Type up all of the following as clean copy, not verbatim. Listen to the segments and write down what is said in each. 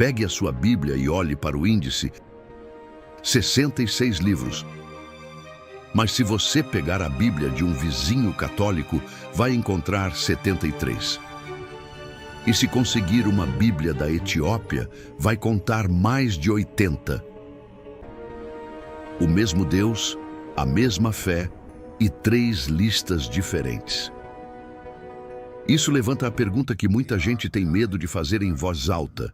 Pegue a sua Bíblia e olhe para o índice: 66 livros. Mas se você pegar a Bíblia de um vizinho católico, vai encontrar 73. E se conseguir uma Bíblia da Etiópia, vai contar mais de 80. O mesmo Deus, a mesma fé e 3 listas diferentes. Isso levanta a pergunta que muita gente tem medo de fazer em voz alta.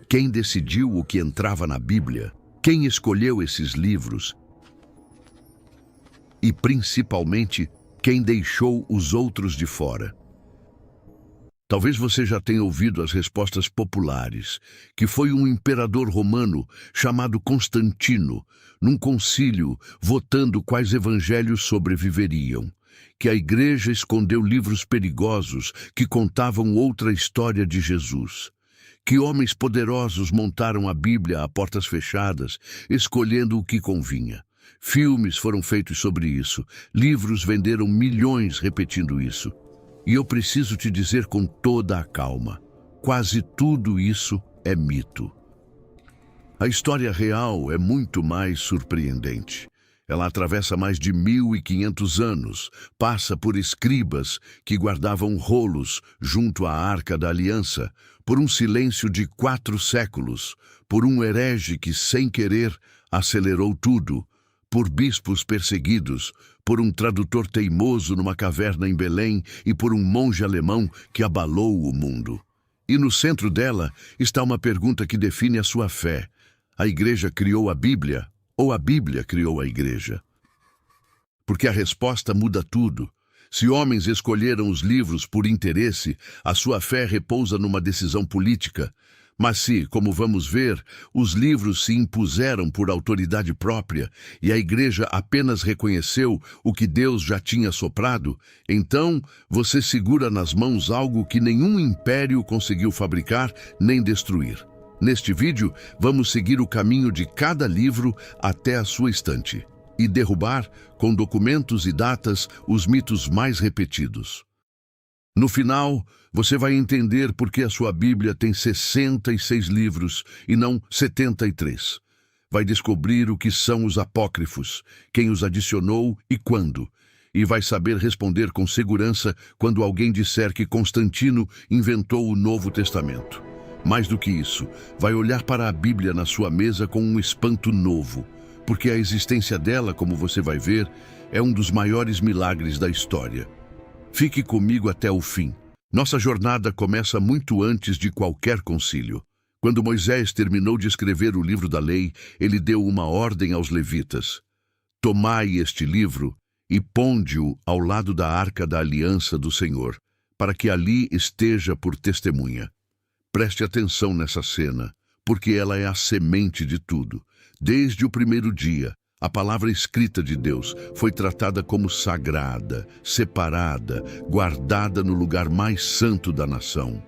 Quem decidiu o que entrava na Bíblia? Quem escolheu esses livros? E, principalmente, quem deixou os outros de fora? Talvez você já tenha ouvido as respostas populares, que foi um imperador romano chamado Constantino, num concílio, votando quais evangelhos sobreviveriam, que a igreja escondeu livros perigosos que contavam outra história de Jesus, que homens poderosos montaram a Bíblia a portas fechadas, escolhendo o que convinha. Filmes foram feitos sobre isso, livros venderam milhões repetindo isso. E eu preciso te dizer com toda a calma, quase tudo isso é mito. A história real é muito mais surpreendente. Ela atravessa mais de 1500 anos, passa por escribas que guardavam rolos junto à Arca da Aliança, por um silêncio de 4 séculos, por um herege que, sem querer, acelerou tudo, por bispos perseguidos, por um tradutor teimoso numa caverna em Belém e por um monge alemão que abalou o mundo. E no centro dela está uma pergunta que define a sua fé. A igreja criou a Bíblia ou a Bíblia criou a igreja? Porque a resposta muda tudo. Se homens escolheram os livros por interesse, a sua fé repousa numa decisão política. Mas se, como vamos ver, os livros se impuseram por autoridade própria e a igreja apenas reconheceu o que Deus já tinha soprado, então você segura nas mãos algo que nenhum império conseguiu fabricar nem destruir. Neste vídeo, vamos seguir o caminho de cada livro até a sua estante e derrubar, com documentos e datas, os mitos mais repetidos. No final, você vai entender por que a sua Bíblia tem 66 livros e não 73. Vai descobrir o que são os apócrifos, quem os adicionou e quando. E vai saber responder com segurança quando alguém disser que Constantino inventou o Novo Testamento. Mais do que isso, vai olhar para a Bíblia na sua mesa com um espanto novo, porque a existência dela, como você vai ver, é um dos maiores milagres da história. Fique comigo até o fim. Nossa jornada começa muito antes de qualquer concílio. Quando Moisés terminou de escrever o livro da lei, ele deu uma ordem aos levitas: tomai este livro e ponde-o ao lado da arca da aliança do Senhor, para que ali esteja por testemunha. Preste atenção nessa cena, porque ela é a semente de tudo. Desde o primeiro dia, a palavra escrita de Deus foi tratada como sagrada, separada, guardada no lugar mais santo da nação.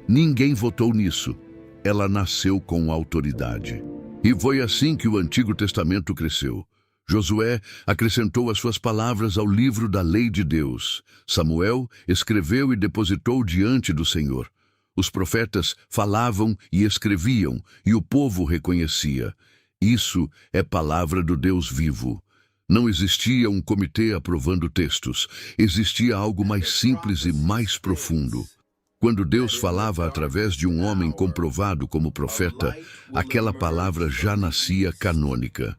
Ninguém votou nisso. Ela nasceu com autoridade. E foi assim que o Antigo Testamento cresceu. Josué acrescentou as suas palavras ao livro da lei de Deus. Samuel escreveu e depositou diante do Senhor. Os profetas falavam e escreviam, e o povo reconhecia. Isso é palavra do Deus vivo. Não existia um comitê aprovando textos. Existia algo mais simples e mais profundo. Quando Deus falava através de um homem comprovado como profeta, aquela palavra já nascia canônica.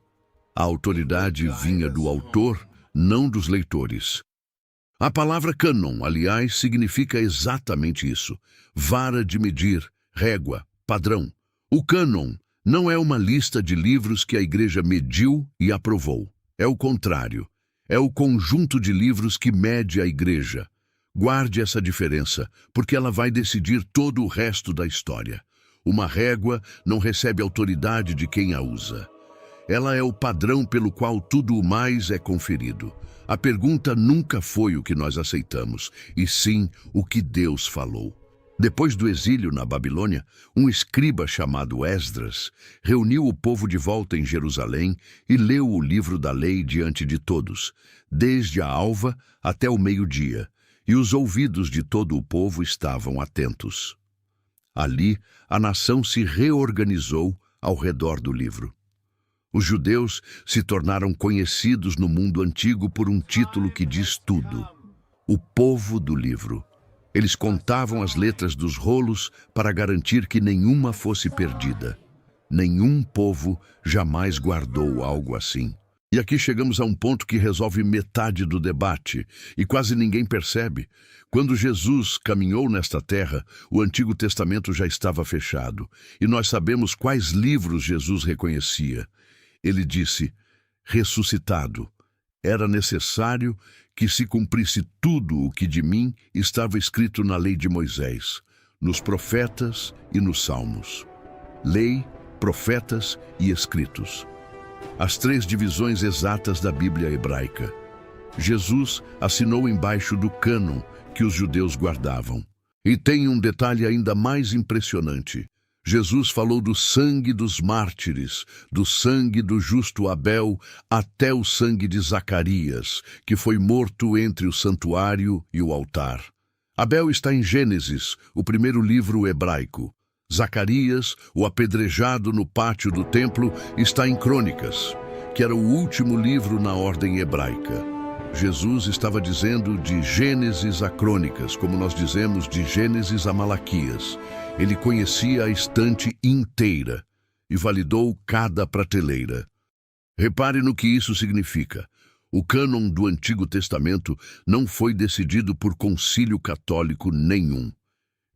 A autoridade vinha do autor, não dos leitores. A palavra cânon, aliás, significa exatamente isso: vara de medir, régua, padrão. O cânon não é uma lista de livros que a igreja mediu e aprovou. É o contrário. É o conjunto de livros que mede a igreja. Guarde essa diferença, porque ela vai decidir todo o resto da história. Uma régua não recebe autoridade de quem a usa. Ela é o padrão pelo qual tudo o mais é conferido. A pergunta nunca foi o que nós aceitamos, e sim o que Deus falou. Depois do exílio na Babilônia, um escriba chamado Esdras reuniu o povo de volta em Jerusalém e leu o livro da lei diante de todos, desde a alva até o meio-dia, e os ouvidos de todo o povo estavam atentos. Ali, a nação se reorganizou ao redor do livro. Os judeus se tornaram conhecidos no mundo antigo por um título que diz tudo: o povo do livro. Eles contavam as letras dos rolos para garantir que nenhuma fosse perdida. Nenhum povo jamais guardou algo assim. E aqui chegamos a um ponto que resolve metade do debate, e quase ninguém percebe. Quando Jesus caminhou nesta terra, o Antigo Testamento já estava fechado, e nós sabemos quais livros Jesus reconhecia. Ele disse: ressuscitado, era necessário que se cumprisse tudo o que de mim estava escrito na lei de Moisés, nos profetas e nos salmos. Lei, profetas e escritos. As três divisões exatas da Bíblia hebraica. Jesus assinou embaixo do cânon que os judeus guardavam. E tem um detalhe ainda mais impressionante. Jesus falou do sangue dos mártires, do sangue do justo Abel, até o sangue de Zacarias, que foi morto entre o santuário e o altar. Abel está em Gênesis, o primeiro livro hebraico. Zacarias, o apedrejado no pátio do templo, está em Crônicas, que era o último livro na ordem hebraica. Jesus estava dizendo de Gênesis a Crônicas, como nós dizemos de Gênesis a Malaquias. Ele conhecia a estante inteira e validou cada prateleira. Repare no que isso significa. O cânon do Antigo Testamento não foi decidido por concílio católico nenhum.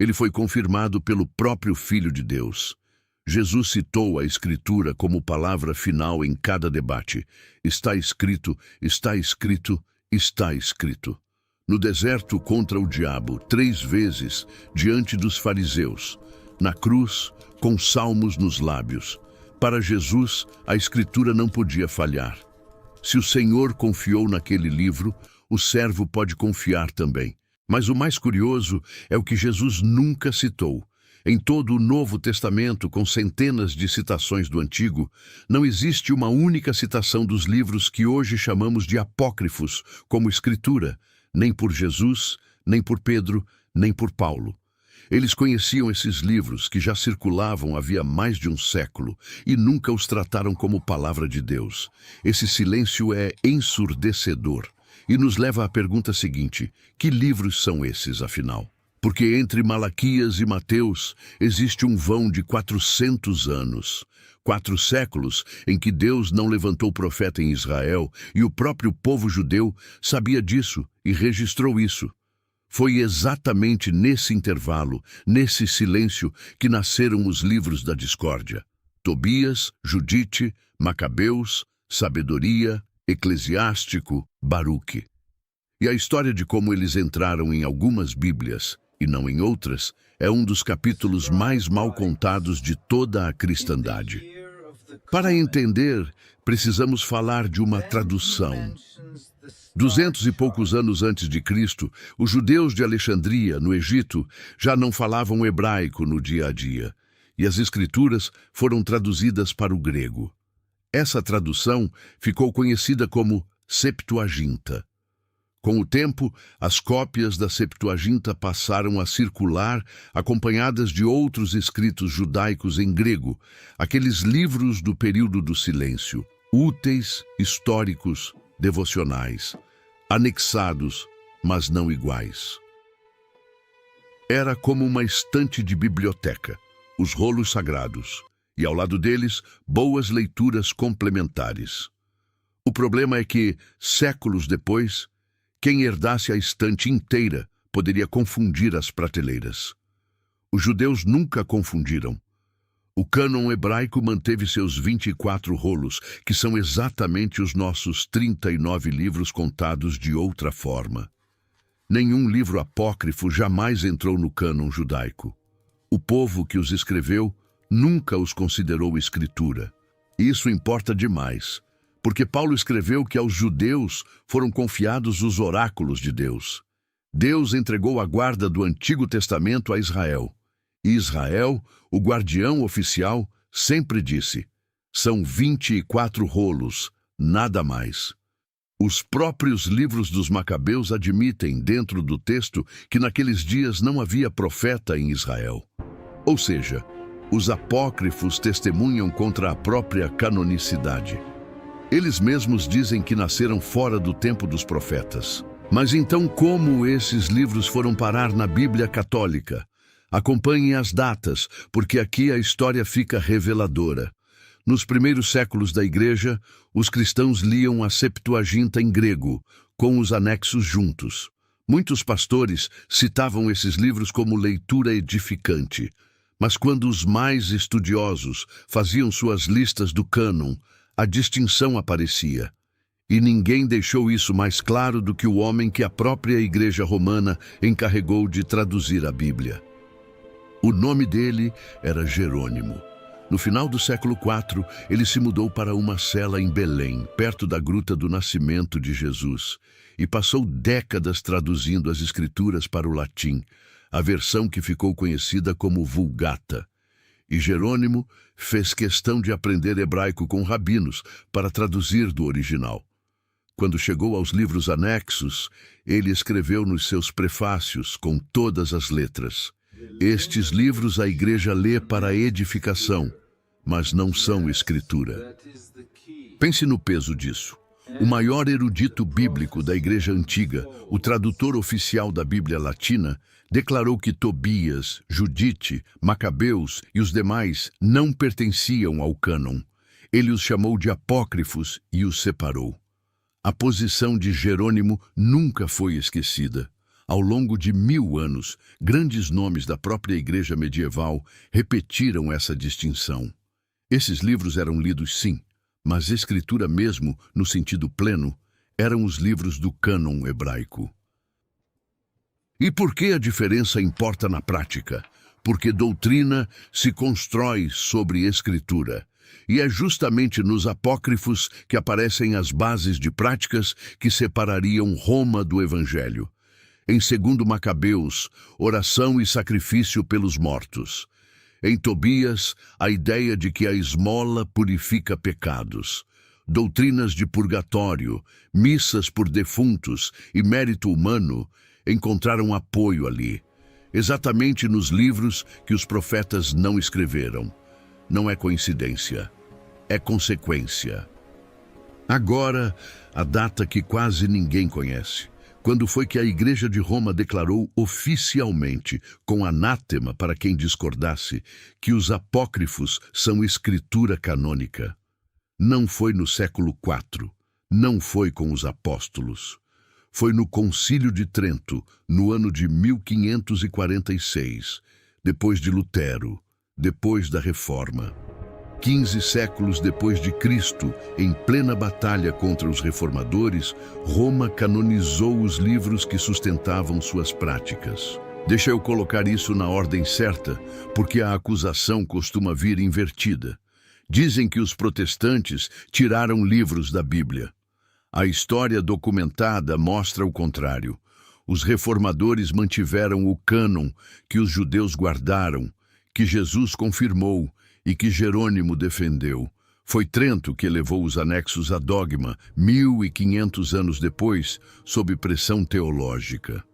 Ele foi confirmado pelo próprio Filho de Deus. Jesus citou a Escritura como palavra final em cada debate. Está escrito, está escrito, está escrito. No deserto contra o diabo, 3 vezes, diante dos fariseus. Na cruz, com salmos nos lábios. Para Jesus, a Escritura não podia falhar. Se o Senhor confiou naquele livro, o servo pode confiar também. Mas o mais curioso é o que Jesus nunca citou. Em todo o Novo Testamento, com centenas de citações do Antigo, não existe uma única citação dos livros que hoje chamamos de apócrifos, como Escritura, nem por Jesus, nem por Pedro, nem por Paulo. Eles conheciam esses livros que já circulavam havia mais de um século e nunca os trataram como palavra de Deus. Esse silêncio é ensurdecedor. E nos leva à pergunta seguinte: que livros são esses, afinal? Porque entre Malaquias e Mateus existe um vão de 400 anos. 4 séculos em que Deus não levantou profeta em Israel e o próprio povo judeu sabia disso e registrou isso. Foi exatamente nesse intervalo, nesse silêncio, que nasceram os livros da discórdia. Tobias, Judite, Macabeus, Sabedoria, Eclesiástico, Baruque. E a história de como eles entraram em algumas Bíblias, e não em outras, é um dos capítulos mais mal contados de toda a cristandade. Para entender, precisamos falar de uma tradução. 200 e poucos anos antes de Cristo, os judeus de Alexandria, no Egito, já não falavam hebraico no dia a dia, e as escrituras foram traduzidas para o grego. Essa tradução ficou conhecida como Septuaginta. Com o tempo, as cópias da Septuaginta passaram a circular, acompanhadas de outros escritos judaicos em grego, aqueles livros do período do silêncio, úteis, históricos, devocionais, anexados, mas não iguais. Era como uma estante de biblioteca, os rolos sagrados, e ao lado deles, boas leituras complementares. O problema é que, séculos depois, quem herdasse a estante inteira poderia confundir as prateleiras. Os judeus nunca confundiram. O cânon hebraico manteve seus 24 rolos, que são exatamente os nossos 39 livros contados de outra forma. Nenhum livro apócrifo jamais entrou no cânon judaico. O povo que os escreveu nunca os considerou escritura. Isso importa demais, porque Paulo escreveu que aos judeus foram confiados os oráculos de Deus. Deus entregou a guarda do Antigo Testamento a Israel. E Israel, o guardião oficial, sempre disse: são 24 rolos, nada mais. Os próprios livros dos Macabeus admitem, dentro do texto, que naqueles dias não havia profeta em Israel. Ou seja, os apócrifos testemunham contra a própria canonicidade. Eles mesmos dizem que nasceram fora do tempo dos profetas. Mas então como esses livros foram parar na Bíblia Católica? Acompanhem as datas, porque aqui a história fica reveladora. Nos primeiros séculos da Igreja, os cristãos liam a Septuaginta em grego, com os anexos juntos. Muitos pastores citavam esses livros como leitura edificante. Mas quando os mais estudiosos faziam suas listas do cânon, a distinção aparecia. E ninguém deixou isso mais claro do que o homem que a própria Igreja Romana encarregou de traduzir a Bíblia. O nome dele era Jerônimo. No final do século IV, ele se mudou para uma cela em Belém, perto da Gruta do Nascimento de Jesus, e passou décadas traduzindo as Escrituras para o latim, a versão que ficou conhecida como Vulgata. E Jerônimo fez questão de aprender hebraico com rabinos para traduzir do original. Quando chegou aos livros anexos, ele escreveu nos seus prefácios com todas as letras: estes livros a Igreja lê para edificação, mas não são escritura. Pense no peso disso. O maior erudito bíblico da Igreja Antiga, o tradutor oficial da Bíblia Latina, declarou que Tobias, Judite, Macabeus e os demais não pertenciam ao cânon. Ele os chamou de apócrifos e os separou. A posição de Jerônimo nunca foi esquecida. Ao longo de 1000 anos, grandes nomes da própria Igreja medieval repetiram essa distinção. Esses livros eram lidos, sim, mas escritura mesmo, no sentido pleno, eram os livros do cânon hebraico. E por que a diferença importa na prática? Porque doutrina se constrói sobre escritura. E é justamente nos apócrifos que aparecem as bases de práticas que separariam Roma do Evangelho. Em 2 Macabeus, oração e sacrifício pelos mortos. Em Tobias, a ideia de que a esmola purifica pecados. Doutrinas de purgatório, missas por defuntos e mérito humano encontraram apoio ali, exatamente nos livros que os profetas não escreveram. Não é coincidência, é consequência. Agora, a data que quase ninguém conhece. Quando foi que a Igreja de Roma declarou oficialmente, com anátema para quem discordasse, que os apócrifos são escritura canônica? Não foi no século IV, não foi com os apóstolos. Foi no Concílio de Trento, no ano de 1546, depois de Lutero, depois da Reforma. 15 séculos depois de Cristo, em plena batalha contra os reformadores, Roma canonizou os livros que sustentavam suas práticas. Deixa eu colocar isso na ordem certa, porque a acusação costuma vir invertida. Dizem que os protestantes tiraram livros da Bíblia. A história documentada mostra o contrário. Os reformadores mantiveram o cânon que os judeus guardaram, que Jesus confirmou e que Jerônimo defendeu. Foi Trento que levou os anexos a dogma 1500 anos depois, sob pressão teológica.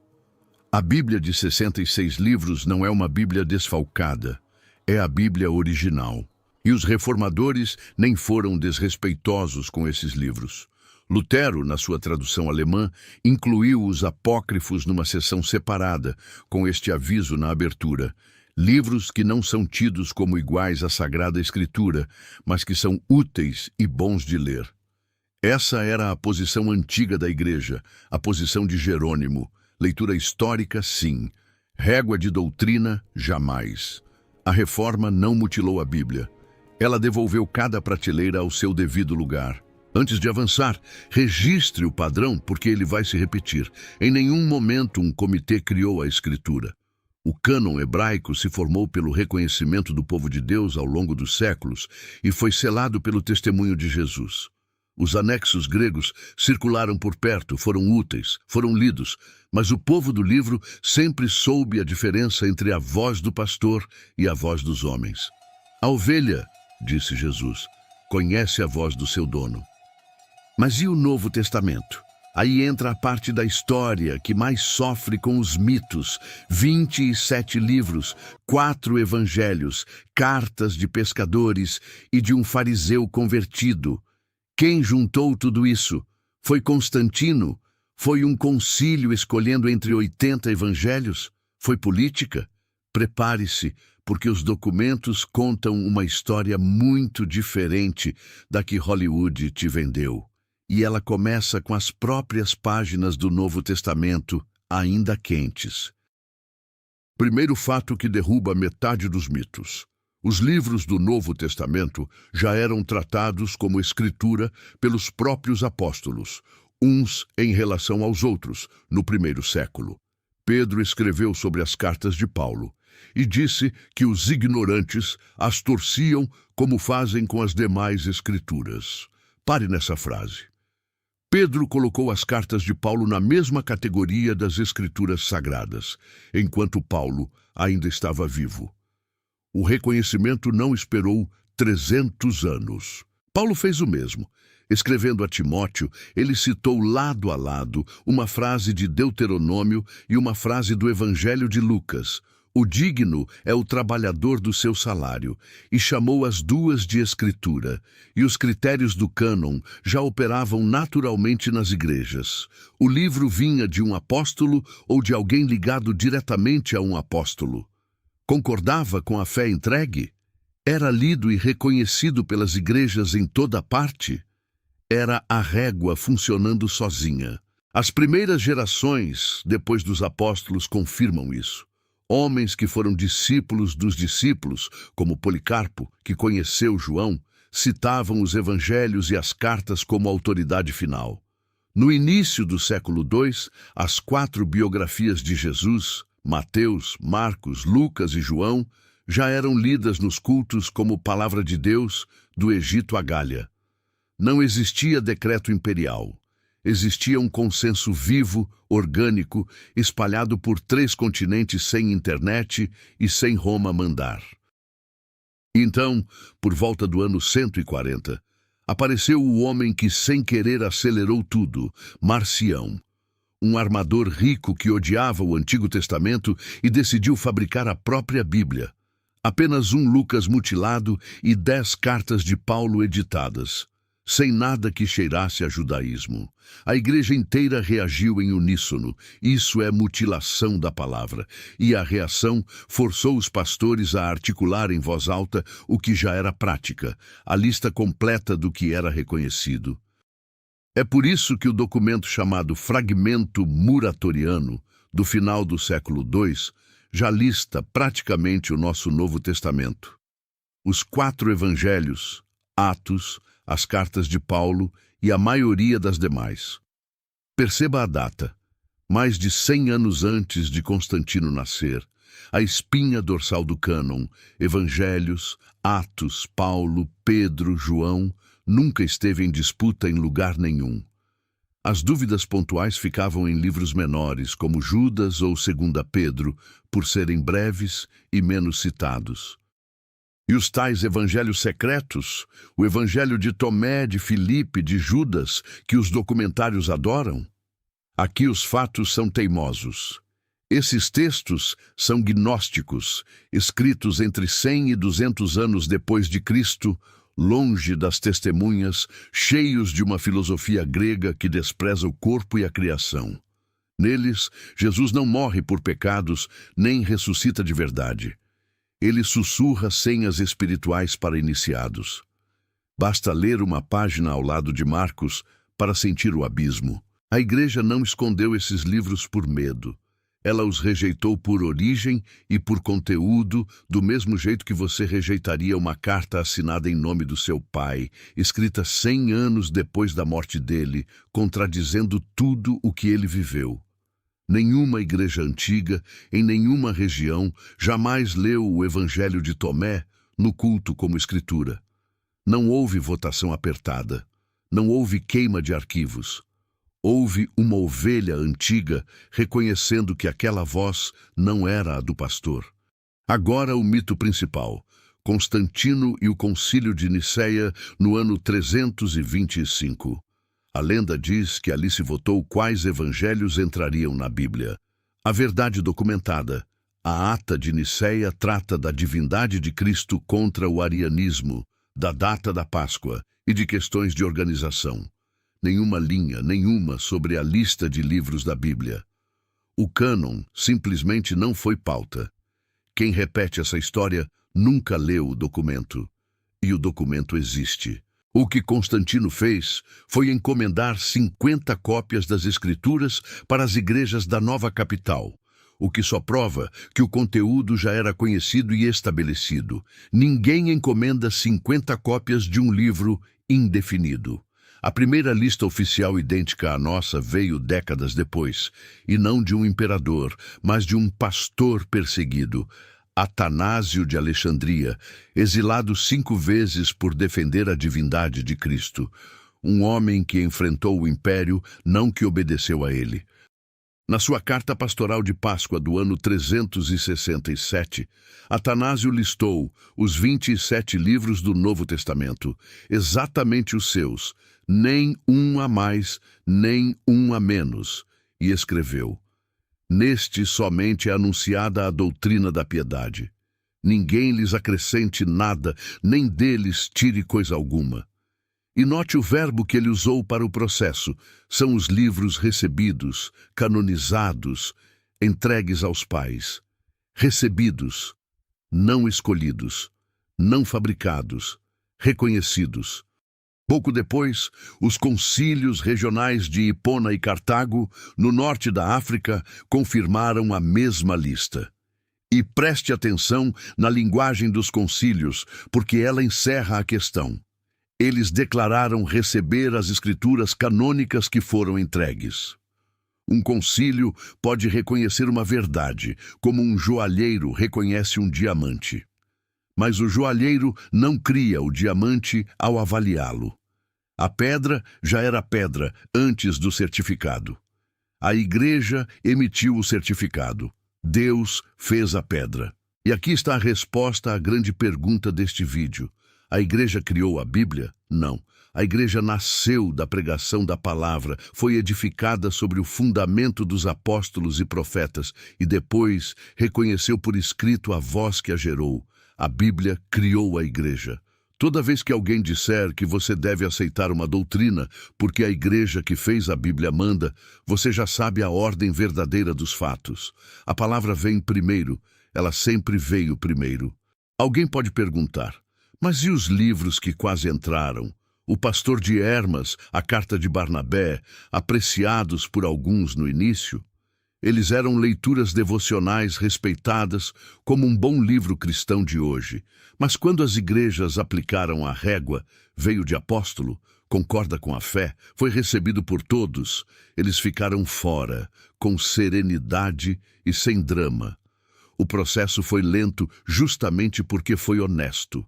A Bíblia de 66 livros não é uma Bíblia desfalcada, é a Bíblia original. E os reformadores nem foram desrespeitosos com esses livros. Lutero, na sua tradução alemã, incluiu os apócrifos numa seção separada, com este aviso na abertura: livros que não são tidos como iguais à Sagrada Escritura, mas que são úteis e bons de ler. Essa era a posição antiga da Igreja, a posição de Jerônimo. Leitura histórica, sim. Régua de doutrina, jamais. A Reforma não mutilou a Bíblia. Ela devolveu cada prateleira ao seu devido lugar. Antes de avançar, registre o padrão, porque ele vai se repetir. Em nenhum momento um comitê criou a Escritura. O cânon hebraico se formou pelo reconhecimento do povo de Deus ao longo dos séculos e foi selado pelo testemunho de Jesus. Os anexos gregos circularam por perto, foram úteis, foram lidos, mas o povo do livro sempre soube a diferença entre a voz do pastor e a voz dos homens. A ovelha, disse Jesus, conhece a voz do seu dono. Mas e o Novo Testamento? Aí entra a parte da história que mais sofre com os mitos: 27 livros, 4 evangelhos, cartas de pescadores e de um fariseu convertido. Quem juntou tudo isso? Foi Constantino? Foi um concílio escolhendo entre 80 evangelhos? Foi política? Prepare-se, porque os documentos contam uma história muito diferente da que Hollywood te vendeu. E ela começa com as próprias páginas do Novo Testamento, ainda quentes. Primeiro fato que derruba metade dos mitos. Os livros do Novo Testamento já eram tratados como escritura pelos próprios apóstolos, uns em relação aos outros, no primeiro século. Pedro escreveu sobre as cartas de Paulo e disse que os ignorantes as torciam como fazem com as demais escrituras. Pare nessa frase. Pedro colocou as cartas de Paulo na mesma categoria das escrituras sagradas, enquanto Paulo ainda estava vivo. O reconhecimento não esperou 300 anos. Paulo fez o mesmo. Escrevendo a Timóteo, ele citou lado a lado uma frase de Deuteronômio e uma frase do Evangelho de Lucas. O digno é o trabalhador do seu salário, e chamou as duas de escritura, e os critérios do cânon já operavam naturalmente nas igrejas. O livro vinha de um apóstolo ou de alguém ligado diretamente a um apóstolo. Concordava com a fé entregue? Era lido e reconhecido pelas igrejas em toda parte? Era a régua funcionando sozinha. As primeiras gerações, depois dos apóstolos, confirmam isso. Homens que foram discípulos dos discípulos, como Policarpo, que conheceu João, citavam os evangelhos e as cartas como autoridade final. No início do século II, as 4 biografias de Jesus, Mateus, Marcos, Lucas e João, já eram lidas nos cultos como palavra de Deus do Egito à Gália. Não existia decreto imperial. Existia um consenso vivo, orgânico, espalhado por 3 continentes sem internet e sem Roma mandar. Então, por volta do ano 140, apareceu o homem que sem querer acelerou tudo, Marcião, um armador rico que odiava o Antigo Testamento e decidiu fabricar a própria Bíblia. Apenas um Lucas mutilado e 10 cartas de Paulo editadas, sem nada que cheirasse a judaísmo. A igreja inteira reagiu em uníssono. Isso é mutilação da palavra. E a reação forçou os pastores a articular em voz alta o que já era prática, a lista completa do que era reconhecido. É por isso que o documento chamado Fragmento Muratoriano, do final do século II, já lista praticamente o nosso Novo Testamento. Os 4 evangelhos, Atos, as cartas de Paulo e a maioria das demais. Perceba a data. Mais de 100 anos antes de Constantino nascer, a espinha dorsal do cânon, Evangelhos, Atos, Paulo, Pedro, João, nunca esteve em disputa em lugar nenhum. As dúvidas pontuais ficavam em livros menores, como Judas ou 2 Pedro, por serem breves e menos citados. E os tais evangelhos secretos, o evangelho de Tomé, de Filipe, de Judas, que os documentários adoram? Aqui os fatos são teimosos. Esses textos são gnósticos, escritos entre 100 e 200 anos depois de Cristo, longe das testemunhas, cheios de uma filosofia grega que despreza o corpo e a criação. Neles, Jesus não morre por pecados, nem ressuscita de verdade. Ele sussurra senhas espirituais para iniciados. Basta ler uma página ao lado de Marcos para sentir o abismo. A igreja não escondeu esses livros por medo. Ela os rejeitou por origem e por conteúdo, do mesmo jeito que você rejeitaria uma carta assinada em nome do seu pai, escrita 100 anos depois da morte dele, contradizendo tudo o que ele viveu. Nenhuma igreja antiga, em nenhuma região, jamais leu o Evangelho de Tomé no culto como escritura. Não houve votação apertada. Não houve queima de arquivos. Houve uma ovelha antiga reconhecendo que aquela voz não era a do pastor. Agora o mito principal. Constantino e o Concílio de Nicéia no ano 325. A lenda diz que ali se votou quais evangelhos entrariam na Bíblia. A verdade documentada, a Ata de Nicéia, trata da divindade de Cristo contra o arianismo, da data da Páscoa e de questões de organização. Nenhuma linha, nenhuma sobre a lista de livros da Bíblia. O cânon simplesmente não foi pauta. Quem repete essa história nunca leu o documento. E o documento existe. O que Constantino fez foi encomendar 50 cópias das Escrituras para as igrejas da nova capital, o que só prova que o conteúdo já era conhecido e estabelecido. Ninguém encomenda 50 cópias de um livro indefinido. A primeira lista oficial idêntica à nossa veio décadas depois, e não de um imperador, mas de um pastor perseguido, Atanásio de Alexandria, exilado 5 vezes por defender a divindade de Cristo. Um homem que enfrentou o império, não que obedeceu a ele. Na sua carta pastoral de Páscoa do ano 367, Atanásio listou os 27 livros do Novo Testamento, exatamente os seus, nem um a mais, nem um a menos, e escreveu: neste somente é anunciada a doutrina da piedade. Ninguém lhes acrescente nada, nem deles tire coisa alguma. E note o verbo que ele usou para o processo. São os livros recebidos, canonizados, entregues aos pais. Recebidos, não escolhidos, não fabricados, reconhecidos. Pouco depois, os concílios regionais de Hipona e Cartago, no norte da África, confirmaram a mesma lista. E preste atenção na linguagem dos concílios, porque ela encerra a questão. Eles declararam receber as escrituras canônicas que foram entregues. Um concílio pode reconhecer uma verdade, como um joalheiro reconhece um diamante. Mas o joalheiro não cria o diamante ao avaliá-lo. A pedra já era pedra antes do certificado. A igreja emitiu o certificado. Deus fez a pedra. E aqui está a resposta à grande pergunta deste vídeo. A igreja criou a Bíblia? Não. A igreja nasceu da pregação da palavra, foi edificada sobre o fundamento dos apóstolos e profetas e depois reconheceu por escrito a voz que a gerou. A Bíblia criou a igreja. Toda vez que alguém disser que você deve aceitar uma doutrina porque a igreja que fez a Bíblia manda, você já sabe a ordem verdadeira dos fatos. A palavra vem primeiro, ela sempre veio primeiro. Alguém pode perguntar: mas e os livros que quase entraram? O Pastor de Hermas, a Carta de Barnabé, apreciados por alguns no início? Eles eram leituras devocionais respeitadas como um bom livro cristão de hoje. Mas quando as igrejas aplicaram a régua, veio de apóstolo, concorda com a fé, foi recebido por todos, eles ficaram fora, com serenidade e sem drama. O processo foi lento justamente porque foi honesto.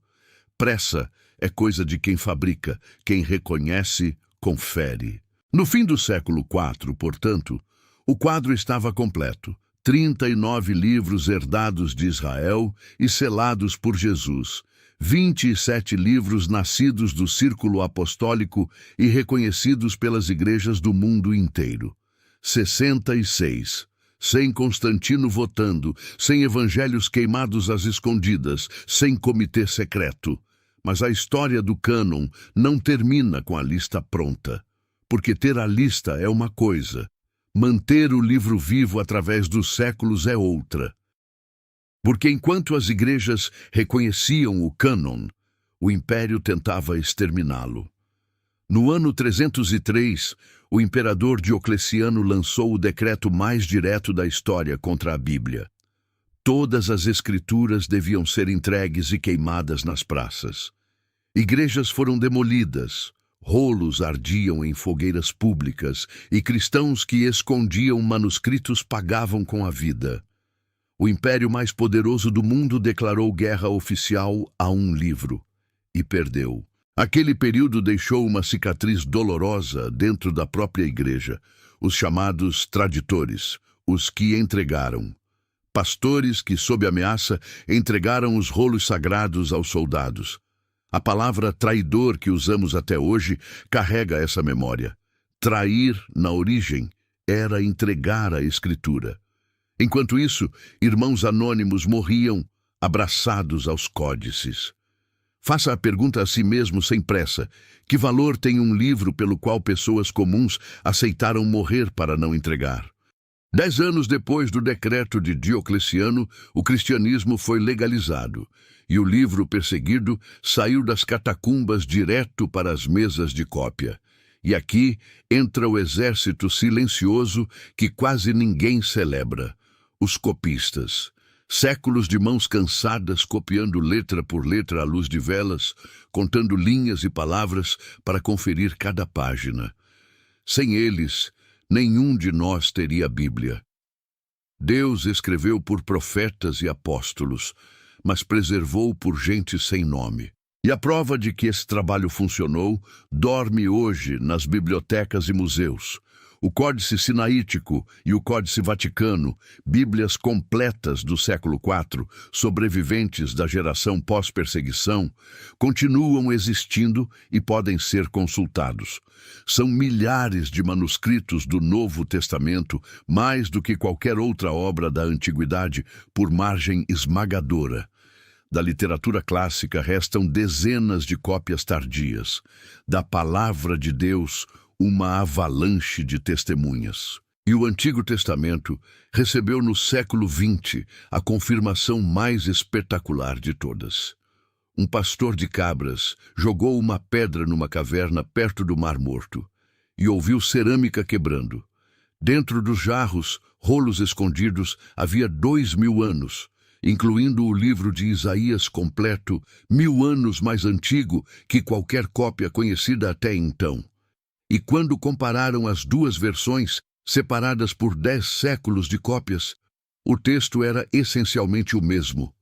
Pressa é coisa de quem fabrica, quem reconhece, confere. No fim do século IV, portanto, o quadro estava completo. 39 livros herdados de Israel e selados por Jesus. 27 livros nascidos do círculo apostólico e reconhecidos pelas igrejas do mundo inteiro. 66. Sem Constantino votando, sem evangelhos queimados às escondidas, sem comitê secreto. Mas a história do cânon não termina com a lista pronta. Porque ter a lista é uma coisa, manter o livro vivo através dos séculos é outra. Porque enquanto as igrejas reconheciam o cânon, o império tentava exterminá-lo. No ano 303, o imperador Diocleciano lançou o decreto mais direto da história contra a Bíblia. Todas as escrituras deviam ser entregues e queimadas nas praças. Igrejas foram demolidas, rolos ardiam em fogueiras públicas e cristãos que escondiam manuscritos pagavam com a vida. O império mais poderoso do mundo declarou guerra oficial a um livro e perdeu. Aquele período deixou uma cicatriz dolorosa dentro da própria igreja, os chamados traditores, os que entregaram. Pastores que, sob ameaça, entregaram os rolos sagrados aos soldados. A palavra traidor que usamos até hoje carrega essa memória. Trair, na origem, era entregar a Escritura. Enquanto isso, irmãos anônimos morriam abraçados aos códices. Faça a pergunta a si mesmo sem pressa: que valor tem um livro pelo qual pessoas comuns aceitaram morrer para não entregar? 10 anos depois do decreto de Diocleciano, o cristianismo foi legalizado, e o livro perseguido saiu das catacumbas direto para as mesas de cópia. E aqui entra o exército silencioso que quase ninguém celebra: os copistas. Séculos de mãos cansadas copiando letra por letra à luz de velas, contando linhas e palavras para conferir cada página. Sem eles, nenhum de nós teria a Bíblia. Deus escreveu por profetas e apóstolos, mas preservou por gente sem nome. E a prova de que esse trabalho funcionou dorme hoje nas bibliotecas e museus. O Códice Sinaítico e o Códice Vaticano, bíblias completas do século IV, sobreviventes da geração pós-perseguição, continuam existindo e podem ser consultados. São milhares de manuscritos do Novo Testamento, mais do que qualquer outra obra da Antiguidade, por margem esmagadora. Da literatura clássica restam dezenas de cópias tardias. Da Palavra de Deus, uma avalanche de testemunhas. E o Antigo Testamento recebeu no século XX a confirmação mais espetacular de todas. Um pastor de cabras jogou uma pedra numa caverna perto do Mar Morto e ouviu cerâmica quebrando. Dentro dos jarros, rolos escondidos, havia 2000 anos, incluindo o livro de Isaías completo, 1000 anos mais antigo que qualquer cópia conhecida até então. E quando compararam as duas versões, separadas por 10 séculos de cópias, o texto era essencialmente o mesmo.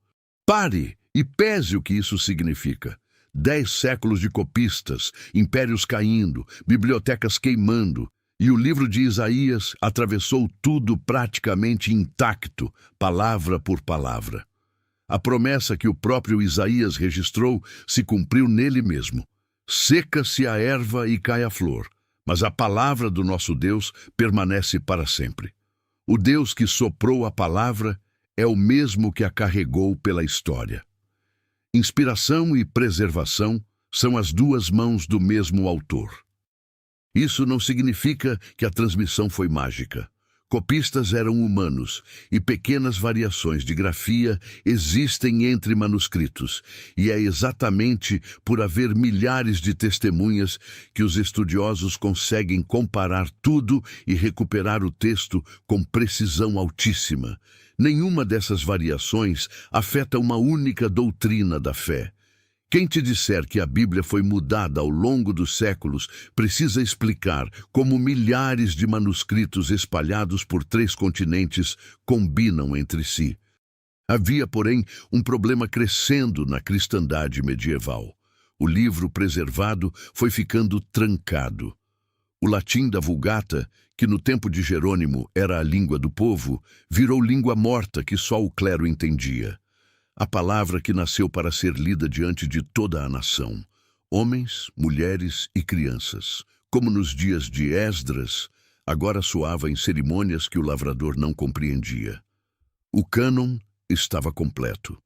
Pare e pese o que isso significa. 10 séculos de copistas, impérios caindo, bibliotecas queimando, e o livro de Isaías atravessou tudo praticamente intacto, palavra por palavra. A promessa que o próprio Isaías registrou se cumpriu nele mesmo. Seca-se a erva e cai a flor, mas a palavra do nosso Deus permanece para sempre. O Deus que soprou a palavra é o mesmo que a carregou pela história. Inspiração e preservação são as duas mãos do mesmo autor. Isso não significa que a transmissão foi mágica. Copistas eram humanos e pequenas variações de grafia existem entre manuscritos, e é exatamente por haver milhares de testemunhas que os estudiosos conseguem comparar tudo e recuperar o texto com precisão altíssima. Nenhuma dessas variações afeta uma única doutrina da fé. Quem te disser que a Bíblia foi mudada ao longo dos séculos precisa explicar como milhares de manuscritos espalhados por 3 continentes combinam entre si. Havia, porém, um problema crescendo na cristandade medieval. O livro preservado foi ficando trancado. O latim da Vulgata, que no tempo de Jerônimo era a língua do povo, virou língua morta que só o clero entendia. A palavra que nasceu para ser lida diante de toda a nação, homens, mulheres e crianças, como nos dias de Esdras, agora soava em cerimônias que o lavrador não compreendia. O cânon estava completo,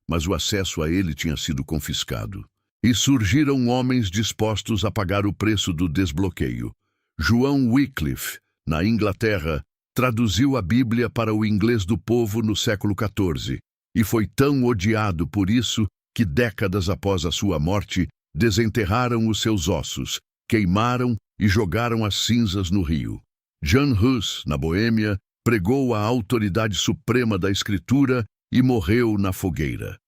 mas o acesso a ele tinha sido confiscado. E surgiram homens dispostos a pagar o preço do desbloqueio. João Wycliffe, na Inglaterra, traduziu a Bíblia para o inglês do povo no século XIV, e foi tão odiado por isso que, décadas após a sua morte, desenterraram os seus ossos, queimaram e jogaram as cinzas no rio. Jan Hus, na Boêmia, pregou a autoridade suprema da Escritura e morreu na fogueira.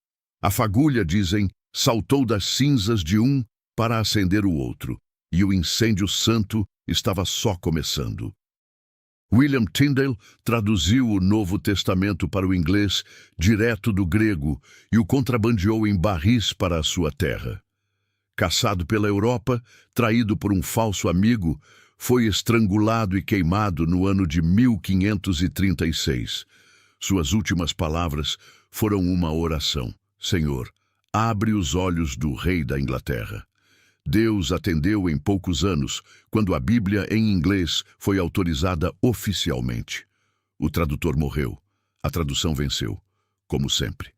A fagulha, dizem, saltou das cinzas de um para acender o outro, e o incêndio santo estava só começando. William Tyndale traduziu o Novo Testamento para o inglês direto do grego e o contrabandeou em barris para a sua terra. Caçado pela Europa, traído por um falso amigo, foi estrangulado e queimado no ano de 1536. Suas últimas palavras foram uma oração: Senhor, abre os olhos do rei da Inglaterra. Deus atendeu em poucos anos, quando a Bíblia em inglês foi autorizada oficialmente. O tradutor morreu. A tradução venceu, como sempre.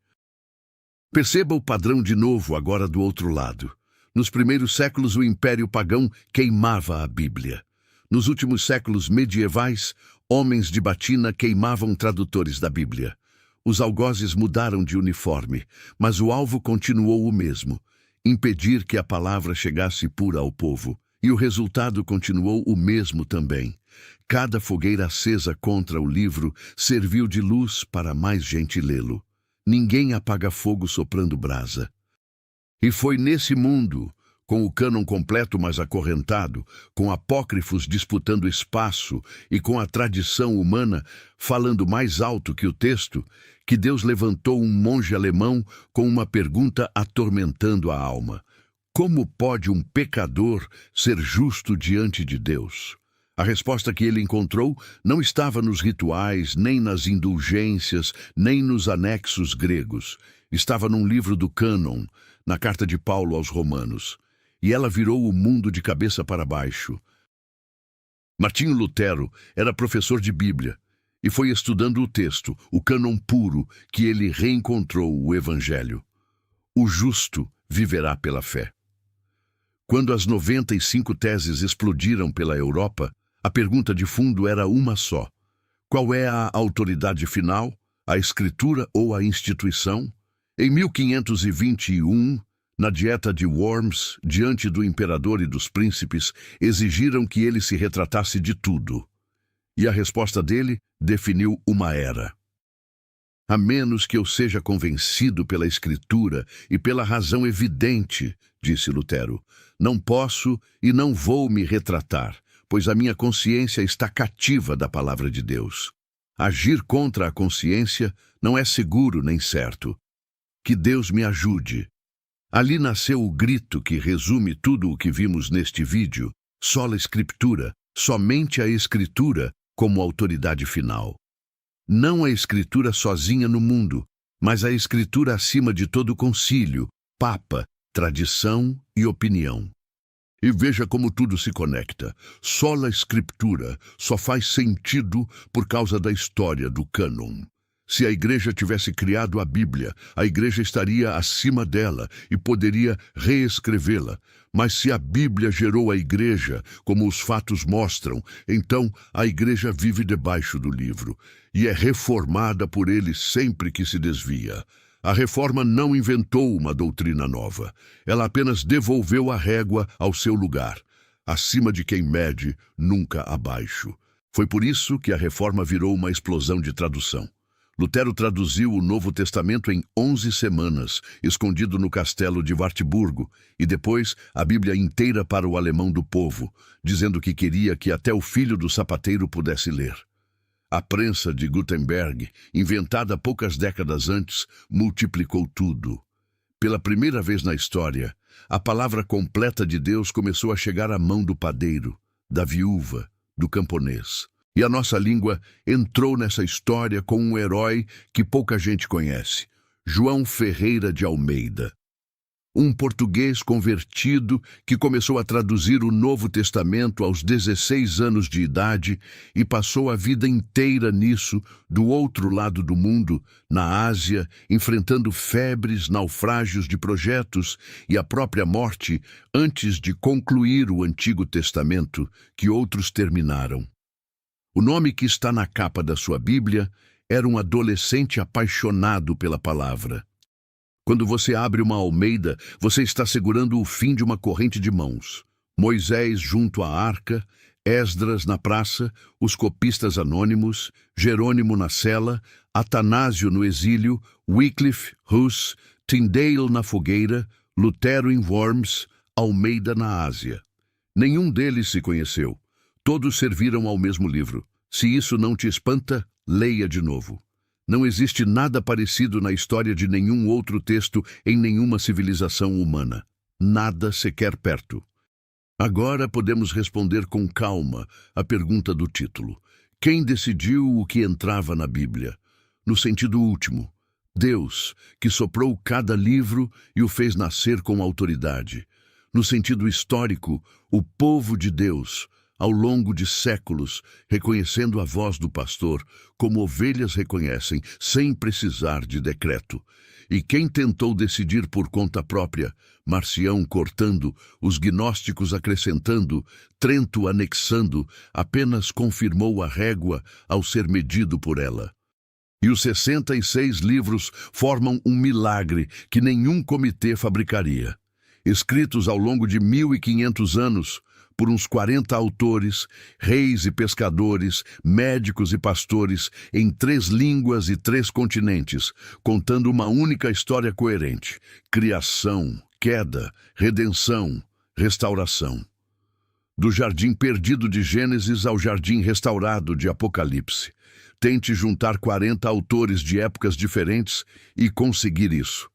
Perceba o padrão de novo agora do outro lado. Nos primeiros séculos, o Império Pagão queimava a Bíblia. Nos últimos séculos medievais, homens de batina queimavam tradutores da Bíblia. Os algozes mudaram de uniforme, mas o alvo continuou o mesmo: impedir que a palavra chegasse pura ao povo. E o resultado continuou o mesmo também. Cada fogueira acesa contra o livro serviu de luz para mais gente lê-lo. Ninguém apaga fogo soprando brasa. E foi nesse mundo, com o cânon completo mas acorrentado, com apócrifos disputando espaço e com a tradição humana falando mais alto que o texto, que Deus levantou um monge alemão com uma pergunta atormentando a alma: como pode um pecador ser justo diante de Deus? A resposta que ele encontrou não estava nos rituais, nem nas indulgências, nem nos anexos gregos. Estava num livro do cânon, na carta de Paulo aos Romanos. E ela virou o mundo de cabeça para baixo. Martinho Lutero era professor de Bíblia e foi estudando o texto, o cânon puro, que ele reencontrou o Evangelho. O justo viverá pela fé. Quando as 95 teses explodiram pela Europa, a pergunta de fundo era uma só: qual é a autoridade final, a Escritura ou a instituição? Em 1521, na Dieta de Worms, diante do imperador e dos príncipes, exigiram que ele se retratasse de tudo. E a resposta dele definiu uma era. A menos que eu seja convencido pela Escritura e pela razão evidente, disse Lutero, não posso e não vou me retratar, pois a minha consciência está cativa da palavra de Deus. Agir contra a consciência não é seguro nem certo. Que Deus me ajude. Ali nasceu o grito que resume tudo o que vimos neste vídeo: sola Escritura, somente a Escritura como autoridade final. Não a Escritura sozinha no mundo, mas a Escritura acima de todo concílio, papa, tradição e opinião. E veja como tudo se conecta. Sola Escritura só faz sentido por causa da história do cânon. Se a igreja tivesse criado a Bíblia, a igreja estaria acima dela e poderia reescrevê-la. Mas se a Bíblia gerou a igreja, como os fatos mostram, então a igreja vive debaixo do livro e é reformada por ele sempre que se desvia. A reforma não inventou uma doutrina nova. Ela apenas devolveu a régua ao seu lugar, acima de quem mede, nunca abaixo. Foi por isso que a reforma virou uma explosão de tradução. Lutero traduziu o Novo Testamento em 11 semanas, escondido no castelo de Wartburgo, e depois a Bíblia inteira para o alemão do povo, dizendo que queria que até o filho do sapateiro pudesse ler. A prensa de Gutenberg, inventada poucas décadas antes, multiplicou tudo. Pela primeira vez na história, a palavra completa de Deus começou a chegar à mão do padeiro, da viúva, do camponês. E a nossa língua entrou nessa história com um herói que pouca gente conhece: João Ferreira de Almeida. Um português convertido que começou a traduzir o Novo Testamento aos 16 anos de idade e passou a vida inteira nisso, do outro lado do mundo, na Ásia, enfrentando febres, naufrágios de projetos e a própria morte antes de concluir o Antigo Testamento, que outros terminaram. O nome que está na capa da sua Bíblia era um adolescente apaixonado pela palavra. Quando você abre uma Almeida, você está segurando o fim de uma corrente de mãos. Moisés junto à arca, Esdras na praça, os copistas anônimos, Jerônimo na cela, Atanásio no exílio, Wycliffe, Hus, Tyndale na fogueira, Lutero em Worms, Almeida na Ásia. Nenhum deles se conheceu. Todos serviram ao mesmo livro. Se isso não te espanta, leia de novo. Não existe nada parecido na história de nenhum outro texto em nenhuma civilização humana. Nada sequer perto. Agora podemos responder com calma a pergunta do título. Quem decidiu o que entrava na Bíblia? No sentido último, Deus, que soprou cada livro e o fez nascer com autoridade. No sentido histórico, o povo de Deus, ao longo de séculos, reconhecendo a voz do pastor, como ovelhas reconhecem, sem precisar de decreto. E quem tentou decidir por conta própria, Marcião cortando, os gnósticos acrescentando, Trento anexando, apenas confirmou a régua ao ser medido por ela. E os 66 livros formam um milagre que nenhum comitê fabricaria. Escritos ao longo de 1500 anos, por uns 40 autores, reis e pescadores, médicos e pastores, em 3 línguas e 3 continentes, contando uma única história coerente: criação, queda, redenção, restauração. Do jardim perdido de Gênesis ao jardim restaurado de Apocalipse. Tente juntar 40 autores de épocas diferentes e conseguir isso.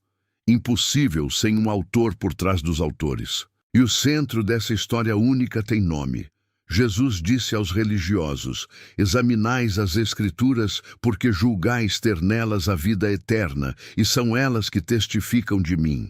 Impossível sem um autor por trás dos autores. E o centro dessa história única tem nome. Jesus disse aos religiosos: examinais as Escrituras, porque julgais ter nelas a vida eterna, e são elas que testificam de mim.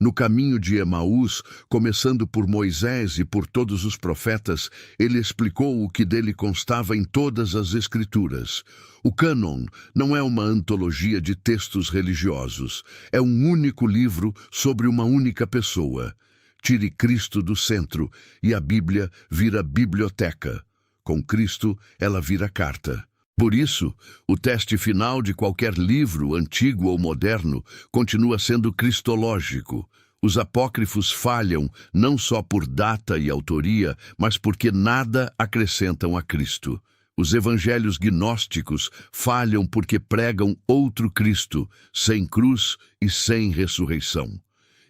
No caminho de Emaús, começando por Moisés e por todos os profetas, ele explicou o que dele constava em todas as Escrituras. O cânon não é uma antologia de textos religiosos, é um único livro sobre uma única pessoa. Tire Cristo do centro e a Bíblia vira biblioteca. Com Cristo, ela vira carta. Por isso, o teste final de qualquer livro, antigo ou moderno, continua sendo cristológico. Os apócrifos falham não só por data e autoria, mas porque nada acrescentam a Cristo. Os evangelhos gnósticos falham porque pregam outro Cristo, sem cruz e sem ressurreição.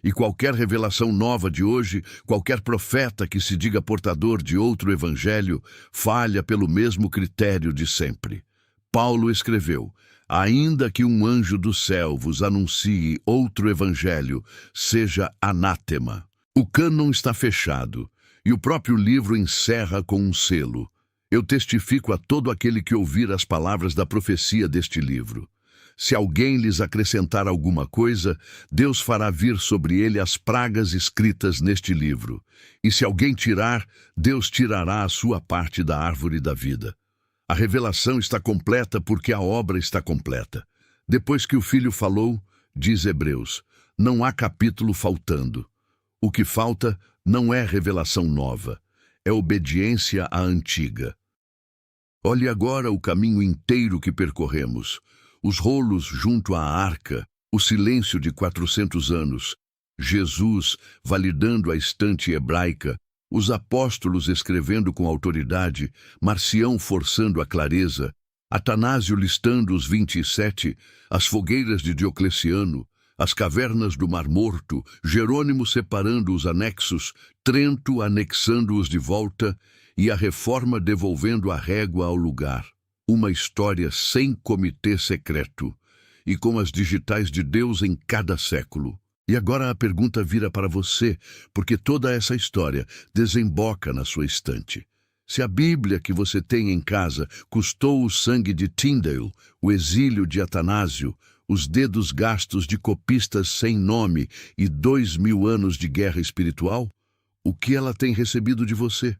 E qualquer revelação nova de hoje, qualquer profeta que se diga portador de outro evangelho, falha pelo mesmo critério de sempre. Paulo escreveu: ainda que um anjo do céu vos anuncie outro evangelho, seja anátema. O cânon está fechado, e o próprio livro encerra com um selo. Eu testifico a todo aquele que ouvir as palavras da profecia deste livro. Se alguém lhes acrescentar alguma coisa, Deus fará vir sobre ele as pragas escritas neste livro. E se alguém tirar, Deus tirará a sua parte da árvore da vida. A revelação está completa porque a obra está completa. Depois que o Filho falou, diz Hebreus, não há capítulo faltando. O que falta não é revelação nova, é obediência à antiga. Olhe agora o caminho inteiro que percorremos. Os rolos junto à arca, o silêncio de 400 anos, Jesus validando a estante hebraica, os apóstolos escrevendo com autoridade, Marcião forçando a clareza, Atanásio listando os 27, as fogueiras de Diocleciano, as cavernas do Mar Morto, Jerônimo separando os anexos, Trento anexando-os de volta e a Reforma devolvendo a régua ao lugar. Uma história sem comitê secreto e com as digitais de Deus em cada século. E agora a pergunta vira para você, porque toda essa história desemboca na sua estante. Se a Bíblia que você tem em casa custou o sangue de Tyndale, o exílio de Atanásio, os dedos gastos de copistas sem nome e 2000 anos de guerra espiritual, o que ela tem recebido de você?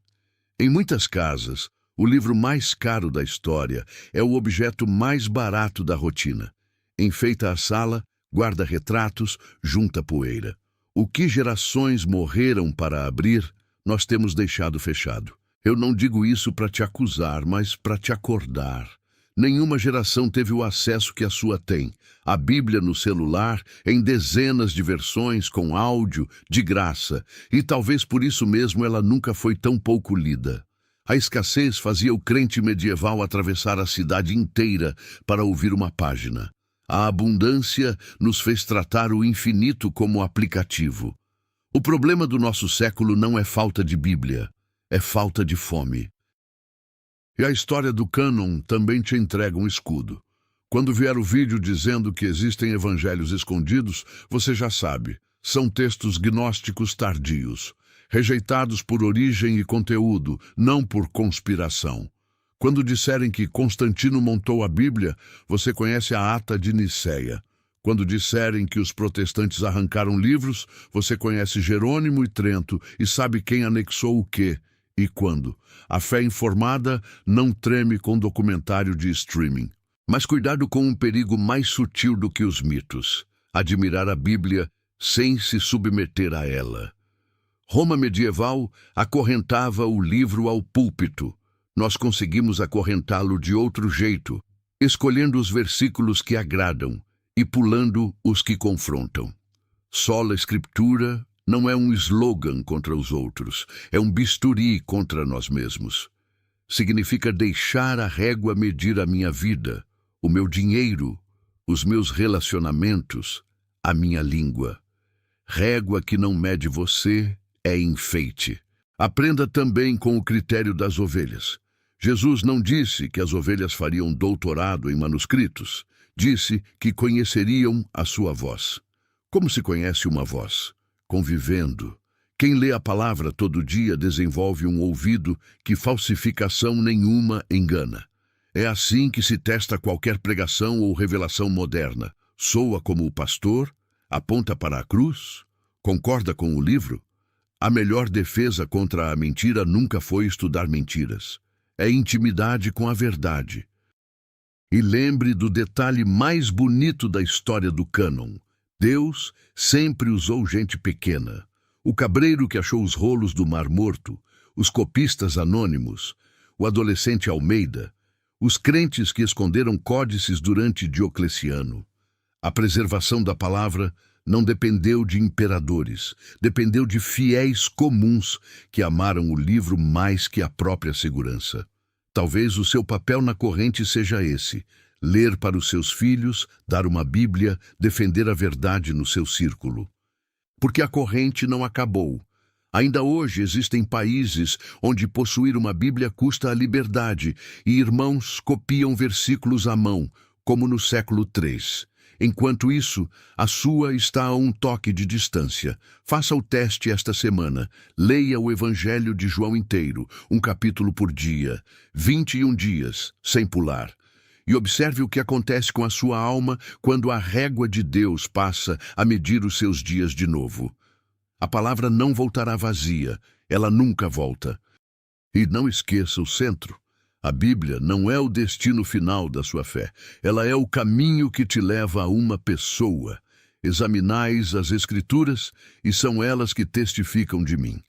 Em muitas casas, o livro mais caro da história é o objeto mais barato da rotina. Enfeita a sala, guarda retratos, junta poeira. O que gerações morreram para abrir, nós temos deixado fechado. Eu não digo isso para te acusar, mas para te acordar. Nenhuma geração teve o acesso que a sua tem. A Bíblia no celular, em dezenas de versões, com áudio, de graça. E talvez por isso mesmo ela nunca foi tão pouco lida. A escassez fazia o crente medieval atravessar a cidade inteira para ouvir uma página. A abundância nos fez tratar o infinito como aplicativo. O problema do nosso século não é falta de Bíblia, é falta de fome. E a história do cânon também te entrega um escudo. Quando vier o vídeo dizendo que existem evangelhos escondidos, você já sabe, são textos gnósticos tardios. Rejeitados por origem e conteúdo, não por conspiração. Quando disserem que Constantino montou a Bíblia, você conhece a Ata de Niceia. Quando disserem que os protestantes arrancaram livros, você conhece Jerônimo e Trento e sabe quem anexou o quê e quando. A fé informada não treme com documentário de streaming. Mas cuidado com um perigo mais sutil do que os mitos: admirar a Bíblia sem se submeter a ela. Roma medieval acorrentava o livro ao púlpito. Nós conseguimos acorrentá-lo de outro jeito, escolhendo os versículos que agradam e pulando os que confrontam. Sola Escritura não é um slogan contra os outros, é um bisturi contra nós mesmos. Significa deixar a régua medir a minha vida, o meu dinheiro, os meus relacionamentos, a minha língua. Régua que não mede você é enfeite. Aprenda também com o critério das ovelhas. Jesus não disse que as ovelhas fariam doutorado em manuscritos. Disse que conheceriam a sua voz. Como se conhece uma voz? Convivendo. Quem lê a palavra todo dia desenvolve um ouvido que falsificação nenhuma engana. É assim que se testa qualquer pregação ou revelação moderna. Soa como o pastor? Aponta para a cruz? Concorda com o livro? A melhor defesa contra a mentira nunca foi estudar mentiras. É intimidade com a verdade. E lembre do detalhe mais bonito da história do cânon. Deus sempre usou gente pequena. O cabreiro que achou os rolos do Mar Morto, os copistas anônimos, o adolescente Almeida, os crentes que esconderam códices durante Diocleciano. A preservação da palavra não dependeu de imperadores, dependeu de fiéis comuns que amaram o livro mais que a própria segurança. Talvez o seu papel na corrente seja esse: ler para os seus filhos, dar uma Bíblia, defender a verdade no seu círculo. Porque a corrente não acabou. Ainda hoje existem países onde possuir uma Bíblia custa a liberdade e irmãos copiam versículos à mão, como no século III. Enquanto isso, a sua está a um toque de distância. Faça o teste esta semana. Leia o Evangelho de João inteiro, um capítulo por dia, 21 dias, sem pular. E observe o que acontece com a sua alma quando a régua de Deus passa a medir os seus dias de novo. A palavra não voltará vazia, ela nunca volta. E não esqueça o centro. A Bíblia não é o destino final da sua fé. Ela é o caminho que te leva a uma pessoa. Examinais as Escrituras e são elas que testificam de mim.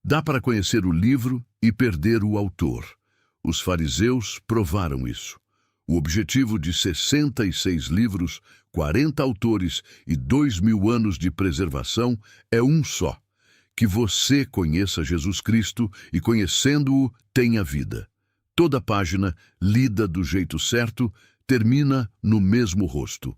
Dá para conhecer o livro e perder o autor. Os fariseus provaram isso. O objetivo de 66 livros, 40 autores e 2000 anos de preservação é um só: que você conheça Jesus Cristo e, conhecendo-o, tenha vida. Toda página, lida do jeito certo, termina no mesmo rosto.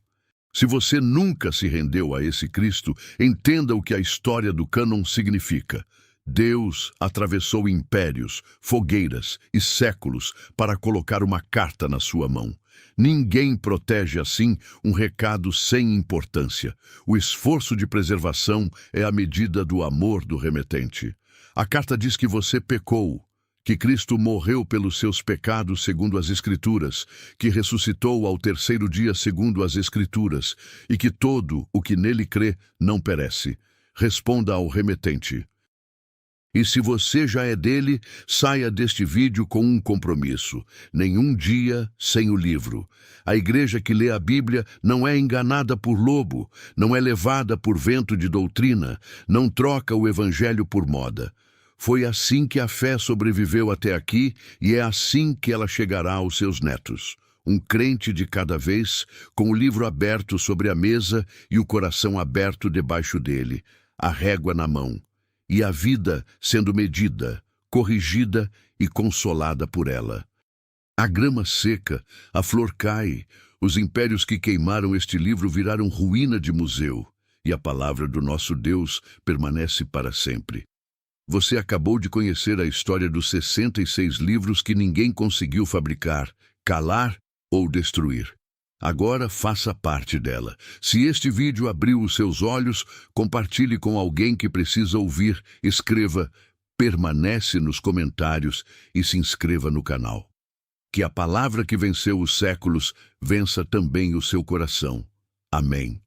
Se você nunca se rendeu a esse Cristo, entenda o que a história do cânon significa. Deus atravessou impérios, fogueiras e séculos para colocar uma carta na sua mão. Ninguém protege assim um recado sem importância. O esforço de preservação é a medida do amor do remetente. A carta diz que você pecou, que Cristo morreu pelos seus pecados segundo as Escrituras, que ressuscitou ao terceiro dia segundo as Escrituras, e que todo o que nele crê não perece. Responda ao remetente. E se você já é dele, saia deste vídeo com um compromisso: nenhum dia sem o livro. A igreja que lê a Bíblia não é enganada por lobo, não é levada por vento de doutrina, não troca o evangelho por moda. Foi assim que a fé sobreviveu até aqui e é assim que ela chegará aos seus netos. Um crente de cada vez, com o livro aberto sobre a mesa e o coração aberto debaixo dele, a régua na mão. E a vida sendo medida, corrigida e consolada por ela. A grama seca, a flor cai, os impérios que queimaram este livro viraram ruína de museu, e a palavra do nosso Deus permanece para sempre. Você acabou de conhecer a história dos 66 livros que ninguém conseguiu fabricar, calar ou destruir. Agora faça parte dela. Se este vídeo abriu os seus olhos, compartilhe com alguém que precisa ouvir, escreva "permanece" nos comentários e se inscreva no canal. Que a palavra que venceu os séculos vença também o seu coração. Amém.